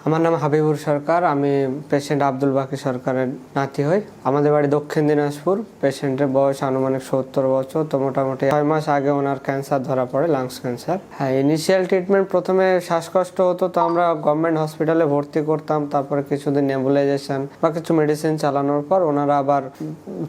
আমার নাম হাবিবুর সরকার। আমি পেশেন্ট আব্দুল বাকি সরকারের নাতি হই। আমাদের বাড়ি দক্ষিণ দিনাজপুর। পেশেন্টের বয়স আনুমানিক 70 বছর। তো মোটামুটি 6 মাস আগে ওনার ক্যান্সার ধরা পড়ে, লাংস ক্যান্সার। হ্যাঁ, ইনিশিয়াল ট্রিটমেন্ট প্রথমে শ্বাসকষ্ট হতো, তো আমরা গভর্নমেন্ট হসপিটালে ভর্তি করতাম। তারপরে কিছুদিন নেবুলাইজেশন বা কিছু মেডিসিন চালানোর পর ওনারা আবার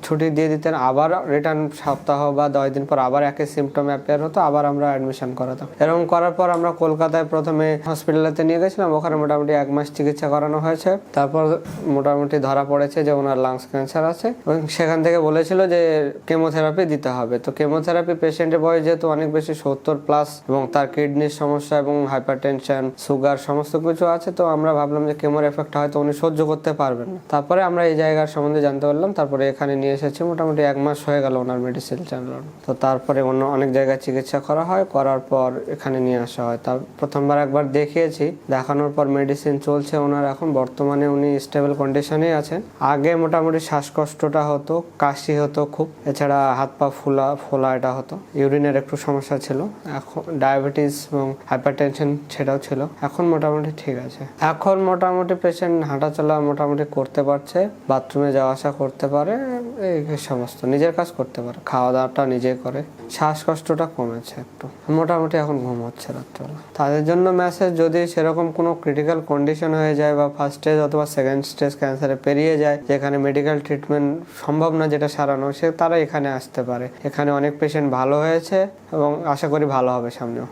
ছুটি দিয়ে দিতেন। আবার রিটার্ন সপ্তাহ বা 10 দিন পর আবার একই সিমটম অ্যাপিয়ার হতো, আবার আমরা অ্যাডমিশন করাতাম। এরকম করার পর আমরা কলকাতায় প্রথমে হসপিটালেতে নিয়ে গেছিলাম। ওখানে মোটামুটি 1 মাস চিকিৎসা করানো হয়েছে। তারপর মোটামুটি ধরা পড়েছে যে ওনার লাংস ক্যান্সার আছে, এবং সেখান থেকে বলেছিল যে কেমোথেরাপি দিতে হবে। তো কেমোথেরাপি পেশেন্টের বয়স যেহেতু অনেক বেশি, 70+ এবং তার কিডনির সমস্যা এবং হাইপারটেনশন, সুগার সমস্ত কিছু আছে, তো আমরা ভাবলাম যে কেমোর এফেক্ট হয়তো উনি সহ্য করতে পারবেন না। তারপরে আমরা এই জায়গার সম্বন্ধে জানতে পারলাম। তারপরে এখানে নিয়ে এসেছি। মোটামুটি 1 মাস হয়ে গেল ওনার মেডিসিন চালানো। তো তারপরে অন্য অনেক জায়গায় চিকিৎসা করা হয়, করার পর এখানে নিয়ে আসা হয়। তার প্রথমবার একবার দেখিয়েছি, দেখানোর পর মেডিসিন চলছে ওনার। এখন বর্তমানে উনি স্টেবল কন্ডিশনেই আছেন। আগে মোটামুটি শ্বাসকষ্টটা হতো, কাশি হতো খুব, এছাড়া হাত পা ফোলা এটা হতো, ইউরিনের একটু সমস্যা ছিল, এখন ডায়াবেটিস এবং হাইপারটেনশন সেটাও ছিল। এখন মোটামুটি ঠিক আছে। এখন মোটামুটি পেশেন্ট হাঁটাচলা মোটামুটি করতে পারছে, বাথরুমে যাওয়া আসা করতে পারে, এই সমস্ত নিজের কাজ করতে পারে, খাওয়া দাওয়াটা নিজে করে। শ্বাসকষ্টটা কমেছে একটু, মোটামুটি এখন ঘুম হচ্ছে রাত্রেবেলা। তাদের জন্য মেসেজ, যদি সেরকম কোনো ক্রিটিক্যাল কন্ডিশন হয়ে যায় বা ফার্স্ট স্টেজ অথবা সেকেন্ড স্টেজ ক্যান্সারে পেরিয়ে যায়, যেখানে মেডিকেল ট্রিটমেন্ট সম্ভব না যেটা সারানো, তারা এখানে আসতে পারে। এখানে অনেক পেশেন্ট ভালো হয়েছে এবং আশা করি ভালো হবে সামনেও।